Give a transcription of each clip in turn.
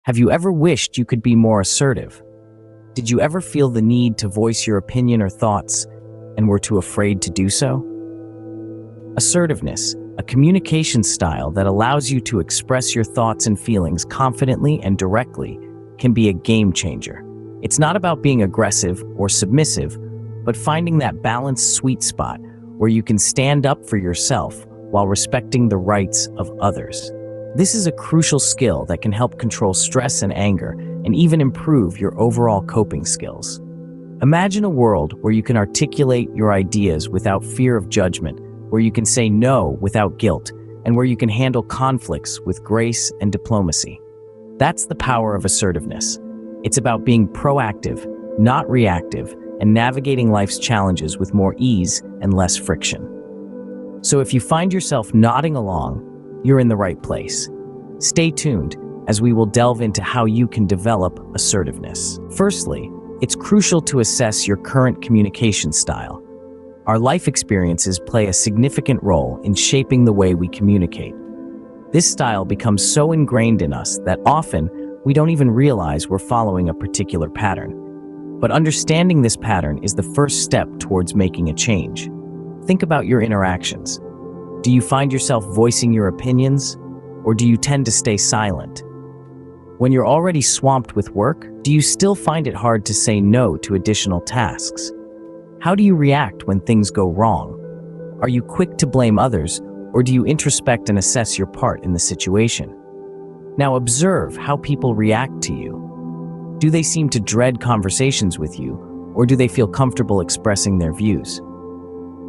Have you ever wished you could be more assertive? Did you ever feel the need to voice your opinion or thoughts and were too afraid to do so? Assertiveness, a communication style that allows you to express your thoughts and feelings confidently and directly, can be a game changer. It's not about being aggressive or submissive, but finding that balanced sweet spot where you can stand up for yourself while respecting the rights of others. This is a crucial skill that can help control stress and anger and even improve your overall coping skills. Imagine a world where you can articulate your ideas without fear of judgment, where you can say no without guilt, and where you can handle conflicts with grace and diplomacy. That's the power of assertiveness. It's about being proactive, not reactive, and navigating life's challenges with more ease and less friction. So if you find yourself nodding along, you're in the right place. Stay tuned as we will delve into how you can develop assertiveness. Firstly, it's crucial to assess your current communication style. Our life experiences play a significant role in shaping the way we communicate. This style becomes so ingrained in us that often we don't even realize we're following a particular pattern. But understanding this pattern is the first step towards making a change. Think about your interactions. Do you find yourself voicing your opinions, or do you tend to stay silent? When you're already swamped with work, do you still find it hard to say no to additional tasks? How do you react when things go wrong? Are you quick to blame others, or do you introspect and assess your part in the situation? Now observe how people react to you. Do they seem to dread conversations with you, or do they feel comfortable expressing their views?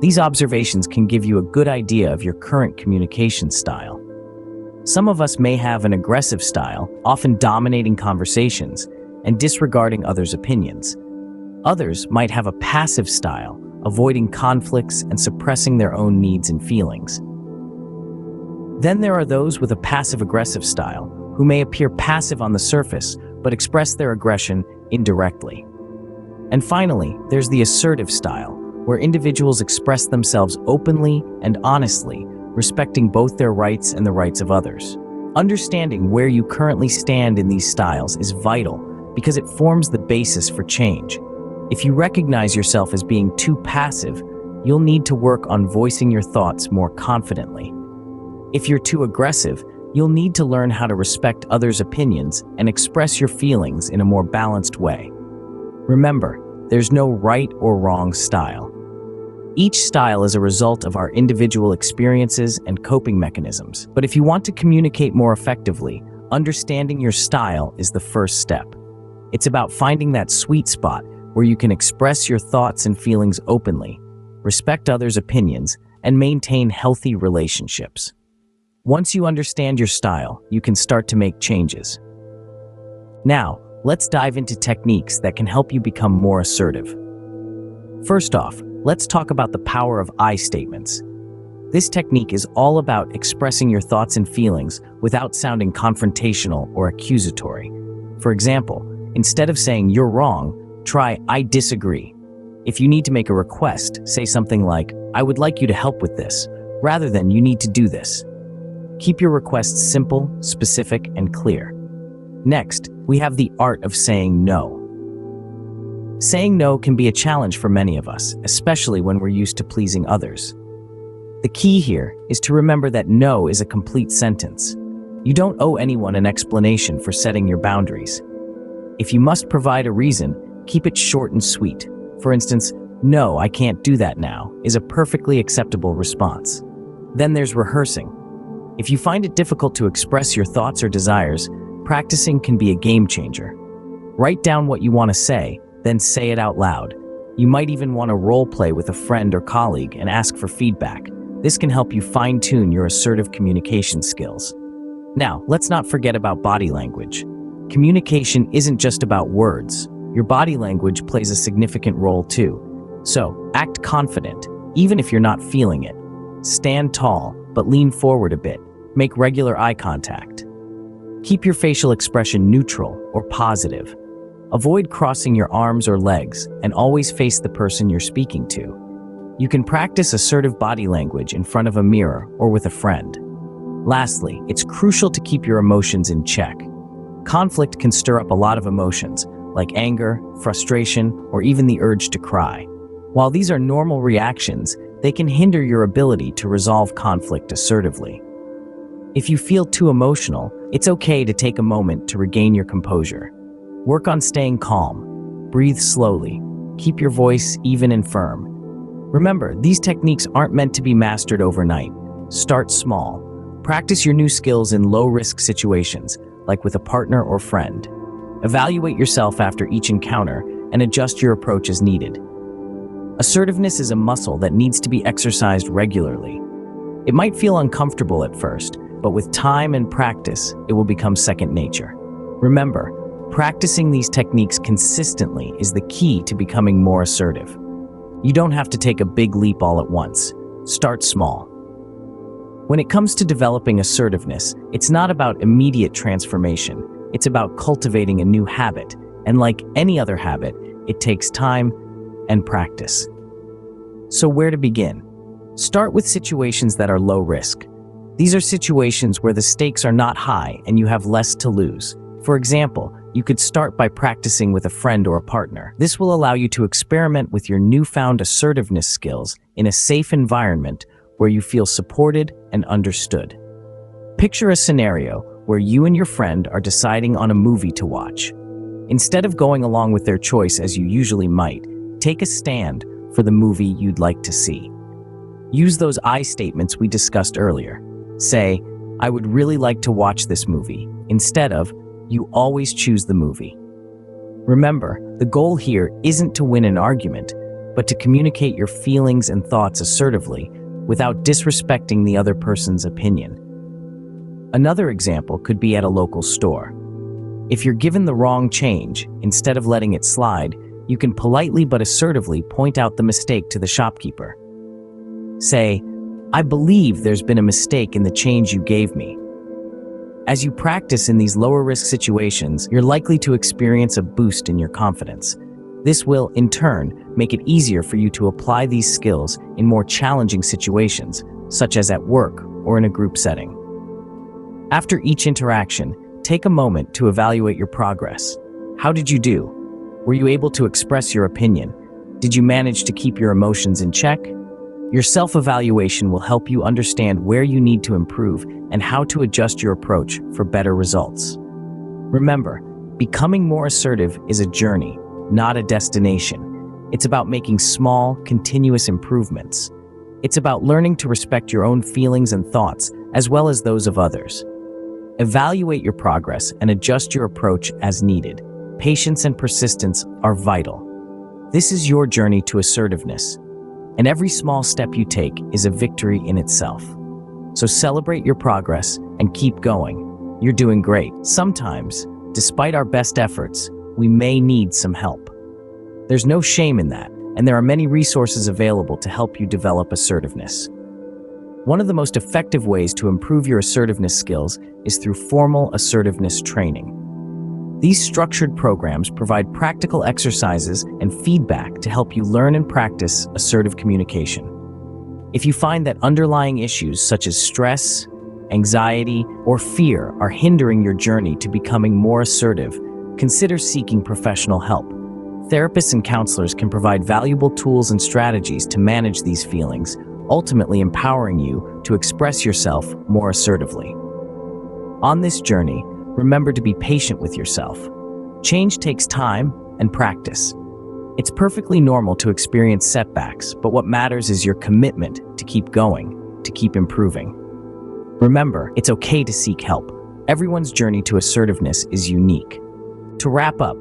These observations can give you a good idea of your current communication style. Some of us may have an aggressive style, often dominating conversations and disregarding others' opinions. Others might have a passive style, avoiding conflicts and suppressing their own needs and feelings. Then there are those with a passive-aggressive style, who may appear passive on the surface, but express their aggression indirectly. And finally, there's the assertive style, where individuals express themselves openly and honestly, respecting both their rights and the rights of others. Understanding where you currently stand in these styles is vital because it forms the basis for change. If you recognize yourself as being too passive, you'll need to work on voicing your thoughts more confidently. If you're too aggressive, you'll need to learn how to respect others' opinions and express your feelings in a more balanced way. Remember, there's no right or wrong style. Each style is a result of our individual experiences and coping mechanisms. But if you want to communicate more effectively, understanding your style is the first step. It's about finding that sweet spot where you can express your thoughts and feelings openly, respect others' opinions, and maintain healthy relationships. Once you understand your style, you can start to make changes. Now, let's dive into techniques that can help you become more assertive. First off, let's talk about the power of I statements. This technique is all about expressing your thoughts and feelings without sounding confrontational or accusatory. For example, instead of saying "you're wrong," try "I disagree." If you need to make a request, say something like "I would like you to help with this," rather than "you need to do this." Keep your requests simple, specific, and clear. Next, we have the art of saying no. Saying no can be a challenge for many of us, especially when we're used to pleasing others. The key here is to remember that no is a complete sentence. You don't owe anyone an explanation for setting your boundaries. If you must provide a reason, keep it short and sweet. For instance, "No, I can't do that now," is a perfectly acceptable response. Then there's rehearsing. If you find it difficult to express your thoughts or desires, practicing can be a game changer. Write down what you want to say, then say it out loud. You might even want to role play with a friend or colleague and ask for feedback. This can help you fine-tune your assertive communication skills. Now, let's not forget about body language. Communication isn't just about words. Your body language plays a significant role too. So, act confident, even if you're not feeling it. Stand tall, but lean forward a bit. Make regular eye contact. Keep your facial expression neutral or positive. Avoid crossing your arms or legs, and always face the person you're speaking to. You can practice assertive body language in front of a mirror or with a friend. Lastly, it's crucial to keep your emotions in check. Conflict can stir up a lot of emotions, like anger, frustration, or even the urge to cry. While these are normal reactions, they can hinder your ability to resolve conflict assertively. If you feel too emotional, it's okay to take a moment to regain your composure. Work on staying calm. Breathe slowly. Keep your voice even and firm. Remember, these techniques aren't meant to be mastered overnight. Start small. Practice your new skills in low-risk situations, like with a partner or friend. Evaluate yourself after each encounter and adjust your approach as needed. Assertiveness is a muscle that needs to be exercised regularly. It might feel uncomfortable at first, but with time and practice, it will become second nature. Remember, practicing these techniques consistently is the key to becoming more assertive. You don't have to take a big leap all at once. Start small. When it comes to developing assertiveness, it's not about immediate transformation. It's about cultivating a new habit, and like any other habit, it takes time and practice. So where to begin? Start with situations that are low risk. These are situations where the stakes are not high and you have less to lose. For example, you could start by practicing with a friend or a partner. This will allow you to experiment with your newfound assertiveness skills in a safe environment where you feel supported and understood. Picture a scenario where you and your friend are deciding on a movie to watch. Instead of going along with their choice as you usually might, take a stand for the movie you'd like to see. Use those I statements we discussed earlier. Say, "I would really like to watch this movie," instead of, "You always choose the movie." Remember, the goal here isn't to win an argument, but to communicate your feelings and thoughts assertively without disrespecting the other person's opinion. Another example could be at a local store. If you're given the wrong change, instead of letting it slide, you can politely but assertively point out the mistake to the shopkeeper. Say, "I believe there's been a mistake in the change you gave me." As you practice in these lower risk situations, you're likely to experience a boost in your confidence. This will, in turn, make it easier for you to apply these skills in more challenging situations, such as at work or in a group setting. After each interaction, take a moment to evaluate your progress. How did you do? Were you able to express your opinion? Did you manage to keep your emotions in check? Your self-evaluation will help you understand where you need to improve and how to adjust your approach for better results. Remember, becoming more assertive is a journey, not a destination. It's about making small, continuous improvements. It's about learning to respect your own feelings and thoughts, as well as those of others. Evaluate your progress and adjust your approach as needed. Patience and persistence are vital. This is your journey to assertiveness, and every small step you take is a victory in itself. So celebrate your progress and keep going. You're doing great. Sometimes, despite our best efforts, we may need some help. There's no shame in that, and there are many resources available to help you develop assertiveness. One of the most effective ways to improve your assertiveness skills is through formal assertiveness training. These structured programs provide practical exercises and feedback to help you learn and practice assertive communication. If you find that underlying issues such as stress, anxiety, or fear are hindering your journey to becoming more assertive, consider seeking professional help. Therapists and counselors can provide valuable tools and strategies to manage these feelings, ultimately empowering you to express yourself more assertively. On this journey, remember to be patient with yourself. Change takes time and practice. It's perfectly normal to experience setbacks, but what matters is your commitment to keep going, to keep improving. Remember, it's okay to seek help. Everyone's journey to assertiveness is unique. To wrap up,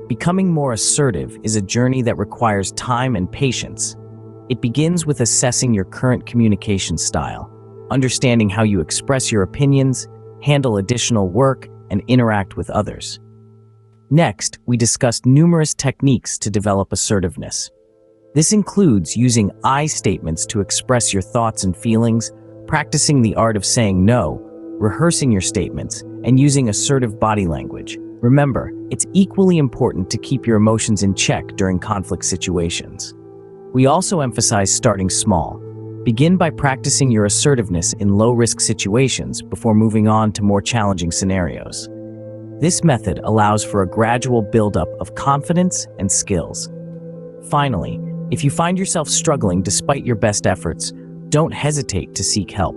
becoming more assertive is a journey that requires time and patience. It begins with assessing your current communication style, understanding how you express your opinions, handle additional work, and interact with others. Next, we discussed numerous techniques to develop assertiveness. This includes using I statements to express your thoughts and feelings, practicing the art of saying no, rehearsing your statements, and using assertive body language. Remember, it's equally important to keep your emotions in check during conflict situations. We also emphasize starting small. Begin by practicing your assertiveness in low-risk situations before moving on to more challenging scenarios. This method allows for a gradual buildup of confidence and skills. Finally, if you find yourself struggling despite your best efforts, don't hesitate to seek help.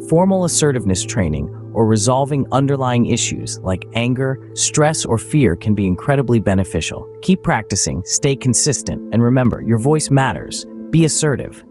Formal assertiveness training or resolving underlying issues like anger, stress, or fear can be incredibly beneficial. Keep practicing, stay consistent, and remember, your voice matters. Be assertive.